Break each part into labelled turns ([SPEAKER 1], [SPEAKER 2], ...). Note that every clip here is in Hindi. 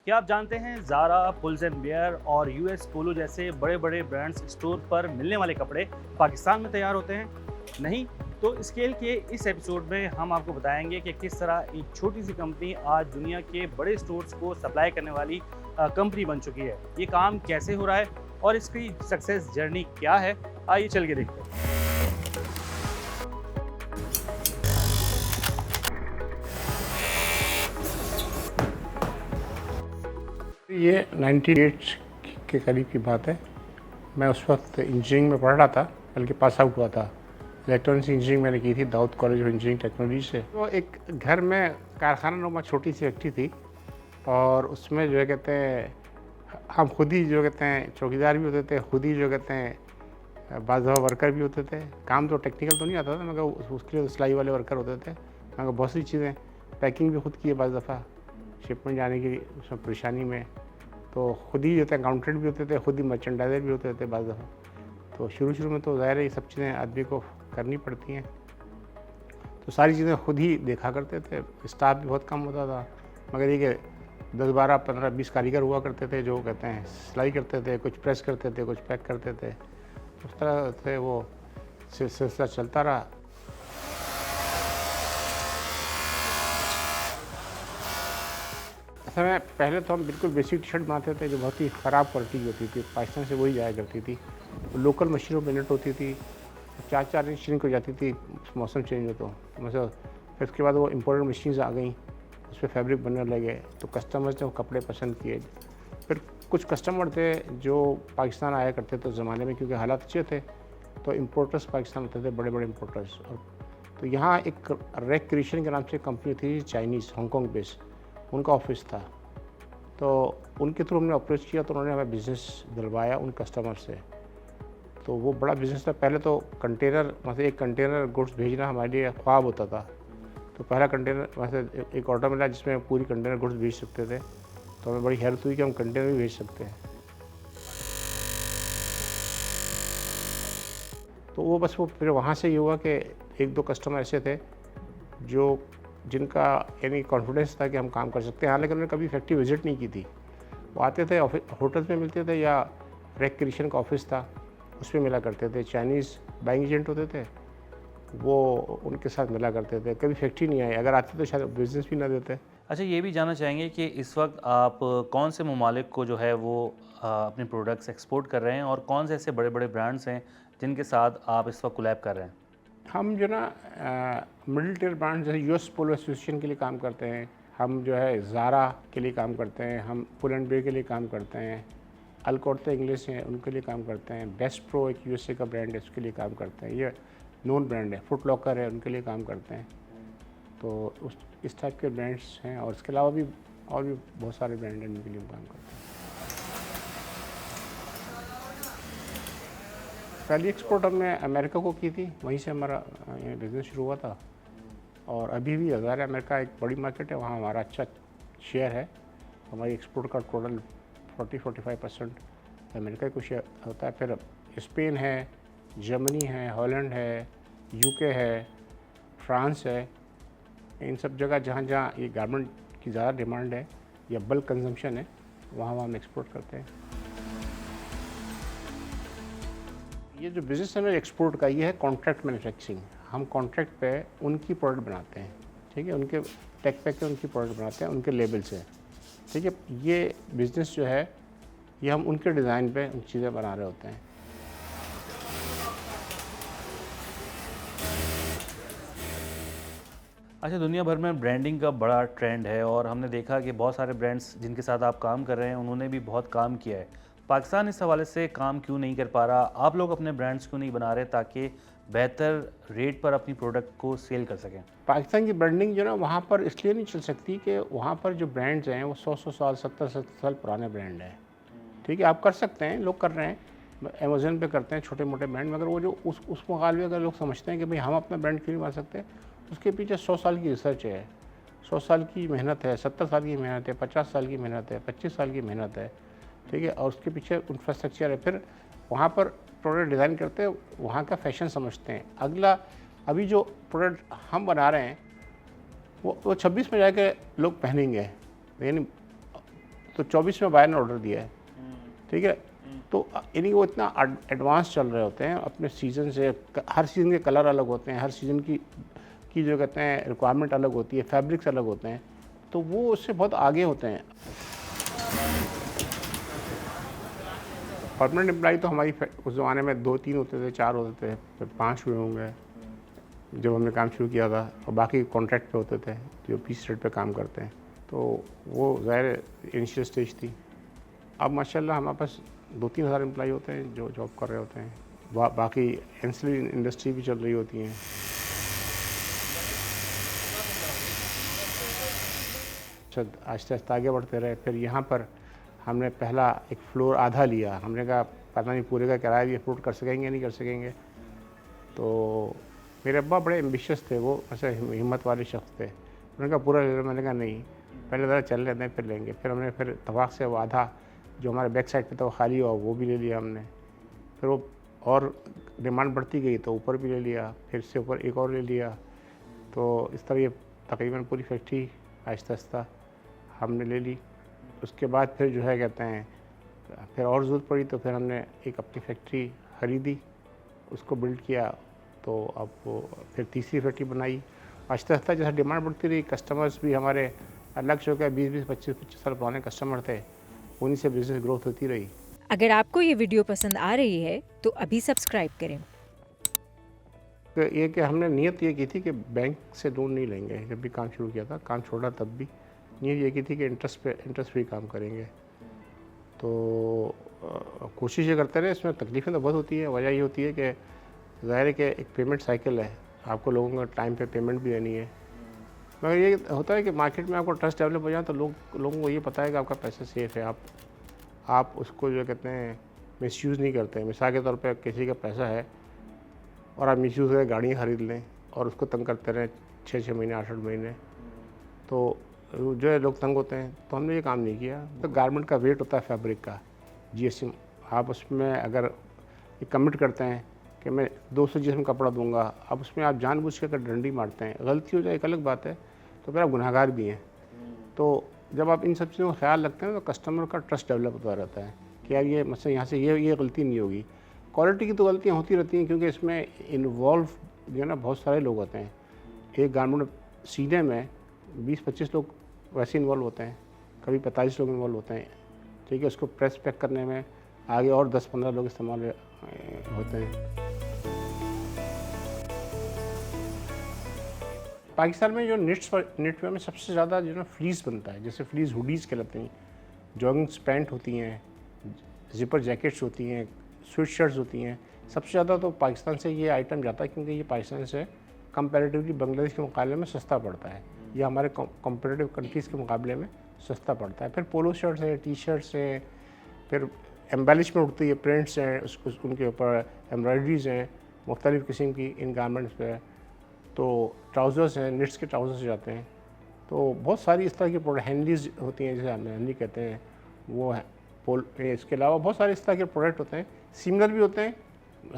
[SPEAKER 1] क्या आप जानते हैं ज़ारा, पुल्स एंड बेयर और यूएस पोलो जैसे बड़े बड़े ब्रांड्स स्टोर पर मिलने वाले कपड़े पाकिस्तान में तैयार होते हैं? नहीं? तो स्केल के इस एपिसोड में हम आपको बताएंगे कि किस तरह एक छोटी सी कंपनी आज दुनिया के बड़े स्टोर्स को सप्लाई करने वाली कंपनी बन चुकी है। ये काम कैसे हो रहा है और इसकी सक्सेस जर्नी क्या है? आइए चल के देखते हैं।
[SPEAKER 2] ये 98 के करीब की बात है। मैं उस वक्त इंजीनियरिंग में पढ़ रहा था, बल्कि पास आउट हुआ था। इलेक्ट्रॉनिक्स इंजीनियरिंग मैंने की थी Dawood college of engineering technology से। तो एक घर में कारखाना नुमा छोटी सी फैक्ट्री थी और उसमें जो है कहते हैं हम खुद ही जो कहते हैं चौकीदार भी होते थे, खुद ही जो कहते हैं बाज़ दफ़ा वर्कर भी होते थे। काम तो टेक्निकल तो नहीं आता था, मगर उसके लिए तो सिलाई वाले वर्कर होते थे। मगर बहुत सी चीज़ें पैकिंग भी खुद की है, बाज़ दफ़ा शिपमेंट जाने की उसमें परेशानी में तो खुद ही होते हैं, अकाउंटेंट भी होते थे, खुद ही मर्चेंडाइजर भी होते थे बाज़ दफ़ा। तो शुरू में तो ज़ाहिर है ये सब चीज़ें आदमी को करनी पड़ती हैं, तो सारी चीज़ें खुद ही देखा करते थे। स्टाफ भी बहुत कम होता था, मगर ये कि 10, 12, 15, 20 कारीगर हुआ करते थे जो कहते हैं सिलाई करते थे, कुछ प्रेस करते थे, कुछ पैक करते थे। उस तरह से वो सिलसिला चलता रहा। असल में पहले तो हम बिल्कुल बेसिक टी शर्ट बनाते थे जो बहुत ही ख़राब क्वालिटी की होती थी, पाकिस्तान से वही जाया करती थी। लोकल मशीनों पर नेट होती थी, 4-4 इंच श्रिंक हो जाती थी मौसम चेंज हो तो मतलब। फिर उसके बाद वो इम्पोर्टेड मशीन्स आ गई, उस पर फैब्रिक बनने लगे, तो कस्टमर्स ने वो कपड़े पसंद किए। फिर कुछ कस्टमर थे जो पाकिस्तान आया करते थे उस ज़माने में, क्योंकि हालात अच्छे थे, तो इम्पोर्टर्स पाकिस्तान होते थे, बड़े बड़े इम्पोर्टर्स। और तो यहाँ एक रैक क्रिएशन के नाम से कंपनी थी चाइनीज़, हांगकॉन्ग बेस्ड, उनका ऑफिस था। तो उनके थ्रू हमने अप्रोच किया तो उन्होंने हमें बिज़नेस दिलवाया उन कस्टमर से। तो वो बड़ा बिज़नेस था। पहले तो कंटेनर, मतलब एक कंटेनर गुड्स भेजना हमारे लिए ख्वाब होता था। तो पहला कंटेनर वैसे एक ऑर्डर मिला जिसमें पूरी कंटेनर गुड्स भेज सकते थे, तो हमें बड़ी हैरत हुई कि हम कंटेनर भी भेज सकते हैं। तो वो बस वो फिर वहाँ से ये हुआ कि 1-2 कस्टमर ऐसे थे जो जिनका यानी कॉन्फिडेंस था कि हम काम कर सकते हैं। हालांकि उन्होंने कभी फैक्ट्री विज़िट नहीं की थी। वो आते थे, होटल्स में मिलते थे या रैक क्रिएशन का ऑफिस था उसमें मिला करते थे। चाइनीज़ बाइंग एजेंट होते थे, वो उनके साथ मिला करते थे। कभी फैक्ट्री नहीं आई, अगर आते तो शायद बिज़नेस भी ना देते।
[SPEAKER 1] अच्छा, ये भी जानना चाहेंगे कि इस वक्त आप कौन से ममालिक को जो है वो अपने प्रोडक्ट्स एक्सपोर्ट कर रहे हैं और कौन से ऐसे बड़े बड़े ब्रांड्स हैं जिनके साथ आप इस वक्त कोलैब कर रहे हैं?
[SPEAKER 2] हम जो ना मिडिल टियर ब्रांड जैसे यूएस पोलो एसोसिएशन के लिए काम करते हैं, हम जो है ज़ारा के लिए काम करते हैं, हम पुल एंड बे के लिए काम करते हैं, अलकोर्ते इंग्लिश हैं उनके लिए काम करते हैं, बेस्ट प्रो एक यूएसए का ब्रांड है उसके लिए काम करते हैं, ये नोन ब्रांड है, फुट लॉकर है उनके लिए काम करते हैं। तो इस टाइप के ब्रांड्स हैं और इसके अलावा भी और भी बहुत सारे ब्रांड हैं उनके लिए हम काम करते हैं। पहली एक्सपोर्ट हमने अमेरिका को की थी, वहीं से हमारा बिज़नेस शुरू हुआ था। और अभी भी हज़ार अमेरिका एक बड़ी मार्केट है, वहाँ हमारा अच्छा शेयर है। हमारी एक्सपोर्ट का टोटल 40-45% अमेरिका को शेयर होता है। फिर स्पेन है, जर्मनी है, हॉलैंड है, यूके है, फ्रांस है। इन सब जगह जहाँ जहाँ ये गारमेंट की ज़्यादा डिमांड है या बल्क कंजम्पशन है, वहाँ हम एक्सपोर्ट करते हैं। ये जो बिज़नेस है ना एक्सपोर्ट का, ये है कॉन्ट्रैक्ट मैन्युफैक्चरिंग। हम कॉन्ट्रैक्ट पे उनकी प्रोडक्ट बनाते हैं, ठीक है, उनके टेक पैक के उनकी प्रोडक्ट बनाते हैं उनके लेबल से, ठीक है। ये बिज़नेस जो है ये हम उनके डिज़ाइन पे उन चीज़ें बना रहे होते हैं।
[SPEAKER 1] अच्छा, दुनिया भर में ब्रांडिंग का बड़ा ट्रेंड है और हमने देखा कि बहुत सारे ब्रांड्स जिनके साथ आप काम कर रहे हैं उन्होंने भी बहुत काम किया है। पाकिस्तान इस हवाले से काम क्यों नहीं कर पा रहा? आप लोग अपने ब्रांड्स क्यों नहीं बना रहे ताकि बेहतर रेट पर अपनी प्रोडक्ट को सेल कर सकें?
[SPEAKER 2] पाकिस्तान की ब्रांडिंग जो ना वहाँ पर इसलिए नहीं चल सकती कि वहाँ पर जो ब्रांड्स हैं वो 100-100 साल 70-70 साल पुराने ब्रांड हैं, ठीक है। आप कर सकते हैं, लोग कर रहे हैं, अमेज़न पे करते हैं छोटे मोटे ब्रांड, मगर वो जो उस मुकाबले अगर लोग समझते हैं कि भाई हम अपना ब्रांड क्यों नहीं बना सकते, उसके पीछे 100 साल की रिसर्च है, 100 साल की मेहनत है, 70 साल की मेहनत है, 50 साल की मेहनत है, 25 साल की मेहनत है, ठीक है। और उसके पीछे इंफ्रास्ट्रक्चर है। फिर वहाँ पर प्रोडक्ट डिज़ाइन करते हैं, वहाँ का फैशन समझते हैं। अगला अभी जो प्रोडक्ट हम बना रहे हैं वो 26 में जाके लोग पहनेंगे, यानी तो 24 में बायर ने ऑर्डर दिया है, ठीक है। तो यानी वो इतना एडवांस चल रहे होते हैं अपने सीज़न से, हर सीज़न के कलर अलग होते हैं, हर सीज़न की जो कहते हैं रिक्वायरमेंट अलग होती है, फैब्रिक्स अलग होते हैं, तो वो उससे बहुत आगे होते हैं। परमानेंट एम्प्लॉय तो हमारी उस ज़माने में 2-3 होते थे, 4 होते थे, फिर 5 हुए होंगे जब हमने काम शुरू किया था, और बाकी कॉन्ट्रैक्ट पे होते थे जो पीस रेट पे काम करते हैं। तो वो ज़ाहिर इनिशियल स्टेज थी। अब माशाल्लाह हमारे पास 2-3 हज़ार एम्प्लॉय होते हैं जो जॉब कर रहे होते हैं। बाकी एंसिलरी इंडस्ट्री भी चल रही होती हैं। आहिस्ता आहिस्ता आगे बढ़ते रहे। फिर यहाँ पर हमने पहला एक फ्लोर आधा लिया। हमने कहा पता नहीं पूरे का किराया भी अफोर्ड कर सकेंगे नहीं कर सकेंगे। तो मेरे अब्बा बड़े एम्बिशियस थे, वो ऐसे हिम्मत वाले शख्स थे। उन्होंने कहा पूरा ले लो। मैंने कहा नहीं, पहले ज़रा चल लेते हैं फिर लेंगे। फिर हमने फिर इत्तफाक से वो आधा जो हमारे बैक साइड पे था वो खाली हुआ, वो भी ले लिया हमने। फिर वो और डिमांड बढ़ती गई तो ऊपर भी ले लिया, फिर से ऊपर एक और ले लिया। तो इस तरह ये तकरीबन पूरी फैक्ट्री आहिस्ता आहिस्ता हमने ले ली। उसके बाद फिर जो है कहते हैं फिर और ज़रूरत पड़ी तो फिर हमने एक अपनी फैक्ट्री ख़रीदी, उसको बिल्ड किया। तो अब वो फिर तीसरी फैक्ट्री बनाई। आहिस्ता आहिस्ता जैसे डिमांड बढ़ती रही, कस्टमर्स भी हमारे अलग से हो गए। 20-20, 25-25 साल पुराने कस्टमर थे, उन्हीं से बिज़नेस ग्रोथ होती रही।
[SPEAKER 3] अगर आपको ये वीडियो पसंद आ रही है तो अभी सब्सक्राइब करें।
[SPEAKER 2] तो ये कि हमने नीयत ये की थी कि बैंक से लोन नहीं लेंगे। जब भी काम शुरू किया था, काम छोड़ा तब भी नीयत ये की थी कि इंटरेस्ट फ्री काम करेंगे। तो कोशिश ये करते रहे। इसमें तकलीफ़ें तो बहुत होती हैं। वजह ये होती है कि ज़ाहिर है कि एक पेमेंट साइकिल है, आपको लोगों को टाइम पे पेमेंट भी देनी है। मगर ये होता है कि मार्केट में आपको ट्रस्ट डेवलप हो जाए तो लोगों को ये पता है कि आपका पैसा सेफ़ है। आप उसको जो कहते हैं मिसयूज़ नहीं करते। मिसाल के तौर पे किसी का पैसा है और आप मिसयूज़ करके गाड़ियाँ ख़रीद लें और उसको तंग करते रहें 6-6 महीने, 8-8 महीने, तो जो है लोग तंग होते हैं। तो हमने ये काम नहीं किया। तो गारमेंट का वेट होता है फैब्रिक का, जीएसएम। आप उसमें अगर ये कमिट करते हैं कि मैं 200 जीएसएम कपड़ा दूंगा, अब उसमें आप जानबूझ के अगर डंडी मारते हैं, गलती हो जाए एक अलग बात है, तो फिर आप गुनहगार भी हैं। तो जब आप इन सब चीज़ों का ख्याल रखते हैं तो कस्टमर का ट्रस्ट डेवलप होता रहता है कि यार ये मतलब यहाँ से ये गलती नहीं होगी। क्वालिटी की तो गलतियाँ होती रहती हैं क्योंकि इसमें इन्वॉल्व जो है ना बहुत सारे लोग होते हैं। एक गारमेंट सीने में 20-25 लोग वैसे इन्वॉल्व होते हैं, कभी 45 लोग इन्वॉल्व होते हैं, ठीक है। उसको प्रेस पैक करने में आगे और 10-15 लोग इस्तेमाल होते हैं। पाकिस्तान में जो नेटवेयर में सबसे ज़्यादा जो है फ्लीस बनता है, जैसे फ्लीस हुडीज़ कहलाते हैं, जॉगिंग्स पैंट होती हैं, जिपर जैकेट्स होती हैं, स्वेट शर्ट्स होती हैं। सबसे ज़्यादा तो पाकिस्तान से ये आइटम जाता है क्योंकि ये पाकिस्तान से कंपैरेटिवली बांग्लादेश के मुकाबले में सस्ता पड़ता है। ये हमारे कंपैरेटिव कंट्रीज़ के मुकाबले में सस्ता पड़ता है। फिर पोलो शर्ट्स है, टी शर्ट्स हैं, फिर एम्बेलिशमेंट होती है, प्रिंट्स हैं, उनके ऊपर एम्ब्रॉयडरीज़ हैं मुख्तलिफ़ किस्म की इन गारमेंट्स पे। तो ट्राउज़र्स हैं, निट्स के ट्राउज़र्स जाते हैं। तो बहुत सारी इस तरह की प्रोडक्ट, हैंडलीज होती हैं जैसे हम हैंडली कहते हैं, वो है इसके अलावा बहुत सारे इस तरह के प्रोडक्ट होते हैं। सिमिलर भी होते हैं,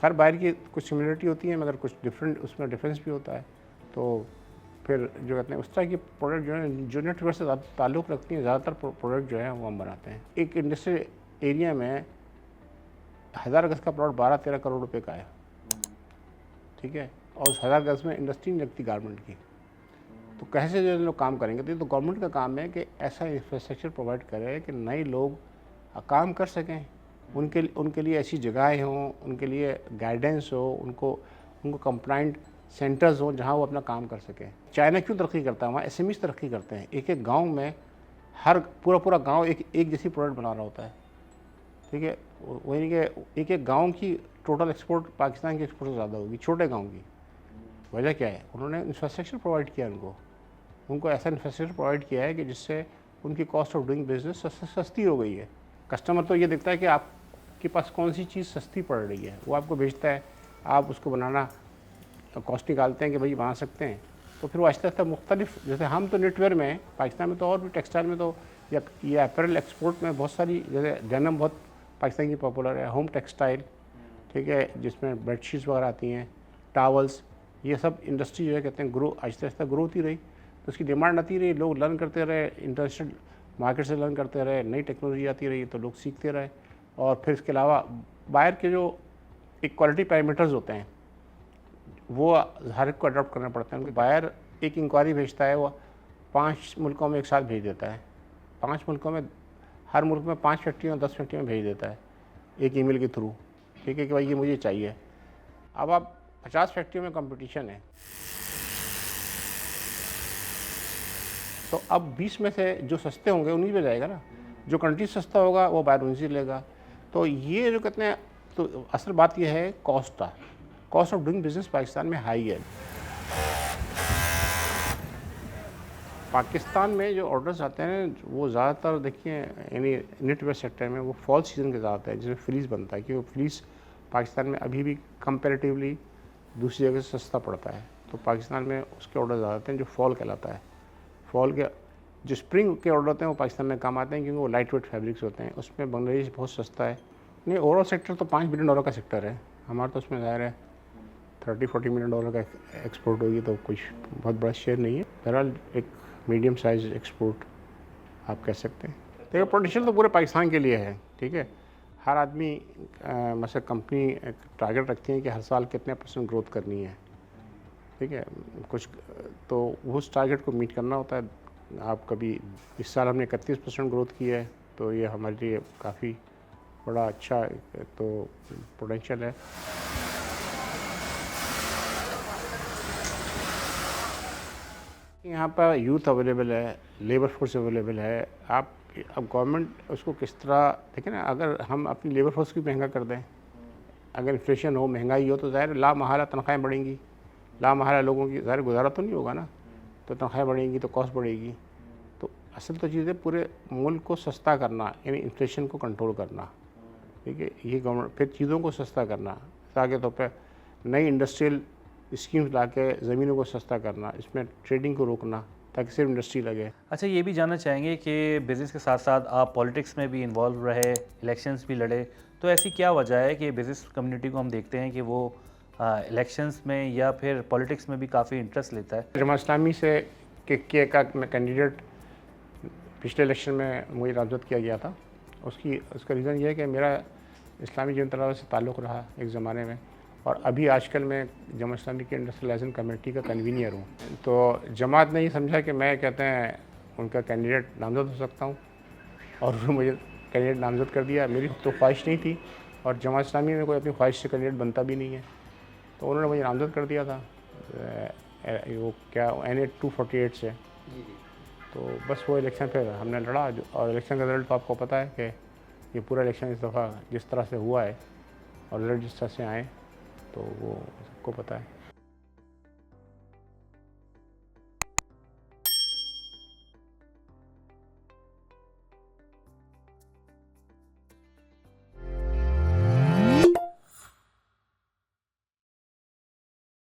[SPEAKER 2] हर बाहर की कुछ सिमिलरिटी होती है मगर कुछ डिफरेंट उसमें डिफरेंस भी होता है। तो फिर जो कहते हैं उस तरह की प्रोडक्ट जो है जो नेटवर्क से ताल्लुक़ रखती हैं, ज़्यादातर प्रोडक्ट जो है वो हम बनाते हैं। एक इंडस्ट्रियल एरिया में 1000 गज़ का प्लॉट 12-13 करोड़ रुपए का है, ठीक है। और उस 1000 गज़ में इंडस्ट्री नहीं लगती गारमेंट की, तो कैसे जो लोग काम करेंगे। तो गवर्नमेंट का काम है कि ऐसा इंफ्रास्ट्रक्चर प्रोवाइड करे कि नए लोग काम कर सकें, उनके लिए ऐसी जगहें हों, उनके लिए गाइडेंस हो, उनको कंप्लाइंट सेंटर्स हों जहाँ वो अपना काम कर सकें। चाइना क्यों तरक्की करता है, वहाँ एसएमईज तरक्की करते हैं। एक एक गाँव में हर पूरा गाँव एक जैसी प्रोडक्ट बना रहा होता है, ठीक है। वही कि एक गाँव की टोटल एक्सपोर्ट पाकिस्तान की एक्सपोर्ट से ज़्यादा होगी छोटे गाँव की। वजह क्या है, उन्होंने इंफ्रास्ट्रक्चर प्रोवाइड किया, उनको ऐसा इंफ्रास्ट्रक्चर प्रोवाइड किया है कि जिससे उनकी कॉस्ट ऑफ डूइंग बिजनेस सस्ती हो गई है। कस्टमर तो ये देखता है कि आपके पास कौन सी चीज़ सस्ती पड़ रही है, वो आपको भेजता है, आप उसको बनाना कॉस्ट निकालते हैं कि भाई बना सकते हैं। तो फिर वो आहिस्ता आहिस्ता मुख्तलिफ, जैसे हम तो नेटवेयर में पाकिस्तान में तो और भी टेक्सटाइल में तो या अपैरल एक्सपोर्ट में बहुत सारी, जैसे डेनिम बहुत पाकिस्तान की पॉपुलर है, होम टेक्सटाइल, ठीक है, जिसमें बेडशीट्स वगैरह आती हैं, टावल्स, ये सब इंडस्ट्री जो है कहते हैं ग्रो आहिस्ता आहिस्ता ग्रो होती रही। तो उसकी डिमांड आती रही, लोग लर्न करते रहे, इंटरनेशनल मार्केट से लर्न करते रहे, नई टेक्नोलॉजी आती रही तो लोग सीखते रहे। और फिर इसके अलावा बायर के जो एक क्वालिटी पैरामीटर्स होते हैं वो हर एक को अडॉप्ट करना पड़ता है। बायर एक इंक्वायरी भेजता है, वो 5 मुल्कों में एक साथ भेज देता है। 5 मुल्कों में, हर मुल्क में 5 फैक्ट्रियों 10 फैक्ट्रियों में भेज देता है एक ईमेल के थ्रू, ठीक है, कि भाई ये मुझे चाहिए। अब आप 50 फैक्ट्रियों में कंपटीशन है, तो अब 20 में से जो सस्ते होंगे उन्हीं पे जाएगा ना। जो कंट्री सस्ता होगा वो बायर उन्हीं से लेगा। तो ये जो कहते हैं, तो असल बात ये है कॉस्ट का, cost of doing business Pakistan में हाई है। पाकिस्तान में जो ऑर्डर्स आते हैं वो ज़्यादातर देखिए यानी नेटवेयर सेक्टर में वो फॉल सीज़न के ज़्यादा है, जिसमें फ्लीस बनता है, क्योंकि फ्लीस पाकिस्तान में अभी भी कंपैरेटिवली दूसरी जगह से सस्ता पड़ता है। तो पाकिस्तान में उसके ऑर्डर ज़्यादा आते हैं जो फॉल कहलाता है। फॉल के जो स्प्रिंग के ऑर्डर होते हैं वो पाकिस्तान में कम आते हैं, क्योंकि वो लाइट वेट फैब्रिक्स होते हैं। उसमें बांग्लादेश बहुत सस्ता है। नहीं, ओवरऑल सेक्टर तो $5 बिलियन का सेक्टर है हमारा, तो उसमें ज़ाहिर है $30-40 मिलियन का एक्सपोर्ट होगी, तो कुछ बहुत बड़ा शेयर नहीं है। बहरहाल एक मीडियम साइज एक्सपोर्ट आप कह सकते हैं। देखिए पोटेंशियल तो पूरे पाकिस्तान के लिए है, ठीक है। हर आदमी मतलब कंपनी टारगेट रखती है कि हर साल कितने % ग्रोथ करनी है, ठीक है। कुछ तो उस टारगेट को मीट करना होता है। आप कभी इस साल हमने 31% ग्रोथ की है, तो ये हमारे लिए काफ़ी बड़ा अच्छा तो पोटेंशियल है। यहाँ पर यूथ अवेलेबल है, लेबर फोर्स अवेलेबल है। आप अब गवर्नमेंट उसको किस तरह देखें ना, अगर हम अपनी लेबर फोर्स की महंगा कर दें, अगर इन्फ्लेशन हो, महंगाई हो, तो ज़ाहिर ला महारा तनख्वाहें बढ़ेंगी, ला महारा लोगों की ज़ाहिर गुजारा तो नहीं होगा ना, तो तनख्वाहें बढ़ेंगी तो कॉस्ट बढ़ेगी। तो असल तो चीज़ है पूरे मुल्क को सस्ता करना, यानी इन्फ्लेशन को कंट्रोल करना, ठीक है। ये गवर्नमेंट फिर चीज़ों को सस्ता करना, ताकि तौर पर नई इंडस्ट्रियल स्कीम्स ला के ज़मीनों को सस्ता करना, इसमें ट्रेडिंग को रोकना ताकि सिर्फ इंडस्ट्री लगे।
[SPEAKER 1] अच्छा, ये भी जानना चाहेंगे कि बिज़नेस के साथ साथ आप पॉलिटिक्स में भी इन्वॉल्व रहे, इलेक्शंस भी लड़े, तो ऐसी क्या वजह है कि बिज़नेस कम्युनिटी को हम देखते हैं कि वो इलेक्शंस में या फिर पॉलिटिक्स में भी काफ़ी इंटरेस्ट लेता है?
[SPEAKER 2] जमात इस्लामी से के का कैंडिडेट पिछले इलेक्शन में मुझे नामजद किया गया था। उसका रीज़न ये है कि मेरा इस्लामी जनता से ताल्लुक़ रहा एक ज़माने में, और अभी आजकल मैं जमात इस्लामी के इंडस्ट्रियलाइजेशन कमेटी का कन्वीनियर हूँ। तो जमात ने ये समझा कि मैं कहते हैं उनका कैंडिडेट नामज़द हो सकता हूँ, और उन्होंने मुझे कैंडिडेट नामज़द कर दिया। मेरी तो ख्वाहिश नहीं थी, और जमात इस्लामी में कोई अपनी ख्वाहिश से कैंडिडेट बनता भी नहीं है, तो उन्होंने मुझे नामज़द कर दिया था। वो क्या NA 248 से। तो बस वो इलेक्शन फिर हमने लड़ा, और इलेक्शन का रिज़ल्ट तो आपको पता है कि ये पूरा इलेक्शन इस दफ़ा जिस तरह से हुआ है और रिज़ल्ट जिस तरह से आए, तो वो सबको पता है।